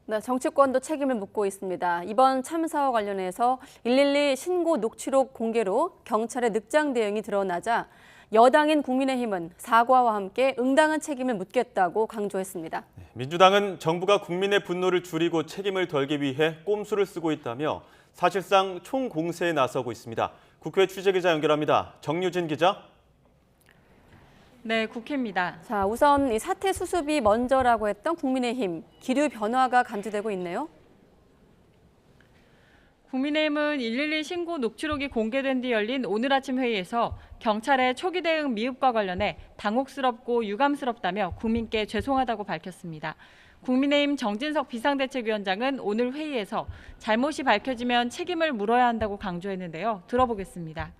네, 정치권도 책임을 묻고 있습니다. 이번 참사와 관련해서 112 신고 녹취록 공개로 경찰의 늑장 대응이 드러나자 여당인 국민의힘은 사과와 함께 응당한 책임을 묻겠다고 강조했습니다. 민주당은 정부가 국민의 분노를 줄이고 책임을 덜기 위해 꼼수를 쓰고 있다며 사실상 총공세에 나서고 있습니다. 국회 취재기자 연결합니다. 정유진 기자. 네, 국회입니다. 자, 우선 이 사태 수습이 먼저라고 했던 국민의힘, 기류 변화가 감지되고 있네요. 국민의힘은 112 신고 녹취록이 공개된 뒤 열린 오늘 아침 회의에서 경찰의 초기 대응 미흡과 관련해 당혹스럽고 유감스럽다며 국민께 죄송하다고 밝혔습니다. 국민의힘 정진석 비상대책위원장은 오늘 회의에서 잘못이 밝혀지면 책임을 물어야 한다고 강조했는데요. 들어보겠습니다.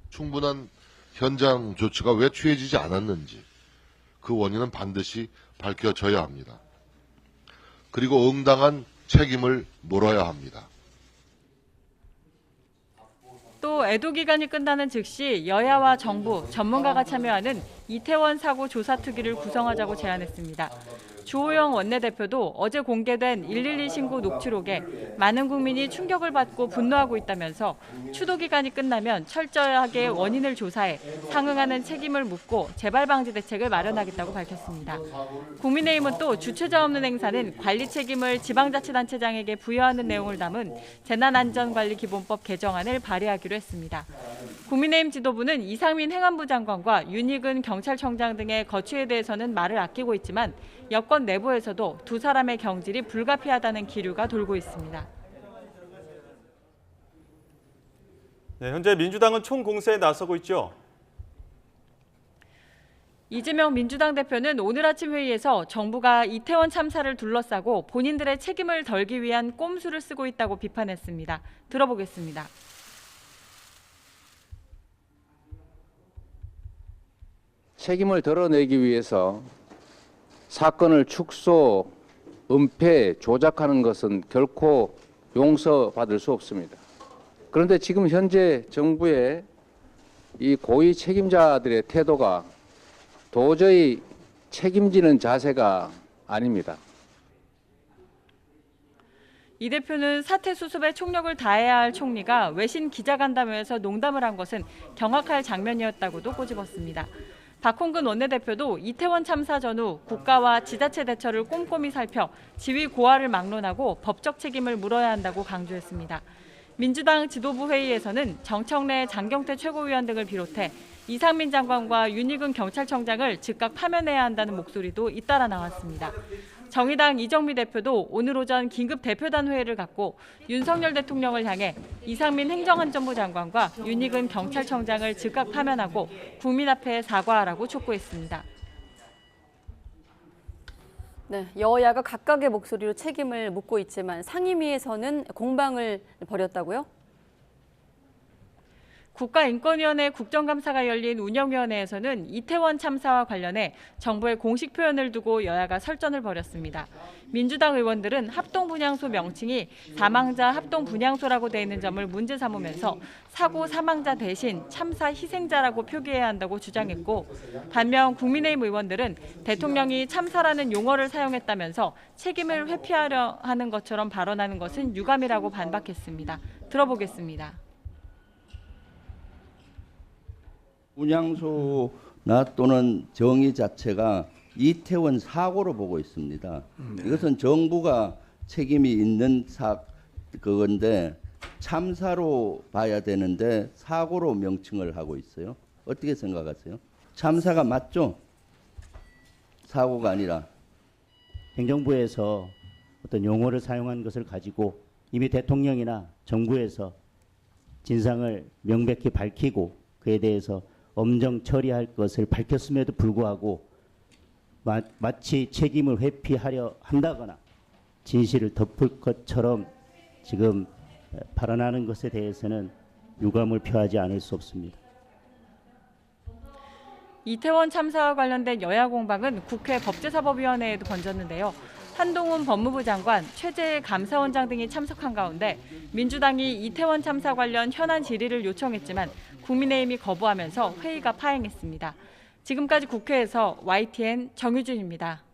충분한 현장 조치가 왜 취해지지 않았는지 그 원인은 반드시 밝혀져야 합니다. 그리고 응당한 책임을 물어야 합니다. 또 애도 기간이 끝나는 즉시 여야와 정부, 전문가가 참여하는 이태원 사고 조사 특위를 구성하자고 제안했습니다. 주호영 원내대표도 어제 공개된 112 신고 녹취록에 많은 국민이 충격을 받고 분노하고 있다면서 추도 기간이 끝나면 철저하게 원인을 조사해 상응하는 책임을 묻고 재발 방지 대책을 마련하겠다고 밝혔습니다. 국민의힘은 또 주체자 없는 행사는 관리 책임을 지방자치단체장에게 부여하는 내용을 담은 재난안전관리기본법 개정안을 발의하기로 했습니다. 국민의힘 지도부는 이상민 행안부 장관과 윤희근 경찰청장 등의 거취에 대해서는 말을 아끼고 있지만 여권 내부에서도 두 사람의 경질이 불가피하다는 기류가 돌고 있습니다. 네, 현재 민주당은 총공세에 나서고 있죠. 이재명 민주당 대표는 오늘 아침 회의에서 정부가 이태원 참사를 둘러싸고 본인들의 책임을 덜기 위한 꼼수를 쓰고 있다고 비판했습니다. 들어보겠습니다. 책임을 덜어내기 위해서 사건을 축소, 은폐, 조작하는 것은 결코 용서받을 수 없습니다. 그런데 지금 현재 정부의 이 고위 책임자들의 태도가 도저히 책임지는 자세가 아닙니다. 이 대표는 사태 수습에 총력을 다해야 할 총리가 외신 기자간담회에서 농담을 한 것은 경악할 장면이었다고도 꼬집었습니다. 박홍근 원내대표도 이태원 참사 전후 국가와 지자체 대처를 꼼꼼히 살펴 지휘 고하를 막론하고 법적 책임을 물어야 한다고 강조했습니다. 민주당 지도부 회의에서는 정청래 장경태 최고위원 등을 비롯해 이상민 장관과 윤희근 경찰청장을 즉각 파면해야 한다는 목소리도 잇따라 나왔습니다. 정의당 이정미 대표도 오늘 오전 긴급 대표단 회의를 갖고 윤석열 대통령을 향해 이상민 행정안전부 장관과 윤희근 경찰청장을 즉각 파면하고 국민 앞에 사과하라고 촉구했습니다. 네, 여야가 각각의 목소리로 책임을 묻고 있지만 상임위에서는 공방을 벌였다고요? 국가인권위원회 국정감사가 열린 운영위원회에서는 이태원 참사와 관련해 정부의 공식 표현을 두고 여야가 설전을 벌였습니다. 민주당 의원들은 합동분향소 명칭이 사망자 합동분향소라고 돼 있는 점을 문제 삼으면서 사고 사망자 대신 참사 희생자라고 표기해야 한다고 주장했고, 반면 국민의힘 의원들은 대통령이 참사라는 용어를 사용했다면서 책임을 회피하려 하는 것처럼 발언하는 것은 유감이라고 반박했습니다. 들어보겠습니다. 분향소나 또는 정의 자체가 이태원 사고로 보고 있습니다. 이것은 정부가 책임이 있는 그건데 참사로 봐야 되는데 사고로 명칭을 하고 있어요. 어떻게 생각하세요? 참사가 맞죠? 사고가 아니라. 행정부에서 어떤 용어를 사용한 것을 가지고 이미 대통령이나 정부에서 진상을 명백히 밝히고 그에 대해서 엄정 처리할 것을 밝혔음에도 불구하고 마치 책임을 회피하려 한다거나 진실을 덮을 것처럼 지금 발언하는 것에 대해서는 유감을 표하지 않을 수 없습니다. 이태원 참사와 관련된 여야 공방은 국회 법제사법위원회에도 번졌는데요. 한동훈 법무부 장관, 최재해 감사원장 등이 참석한 가운데 민주당이 이태원 참사 관련 현안 질의를 요청했지만 국민의힘이 거부하면서 회의가 파행했습니다. 지금까지 국회에서 YTN 정유진입니다.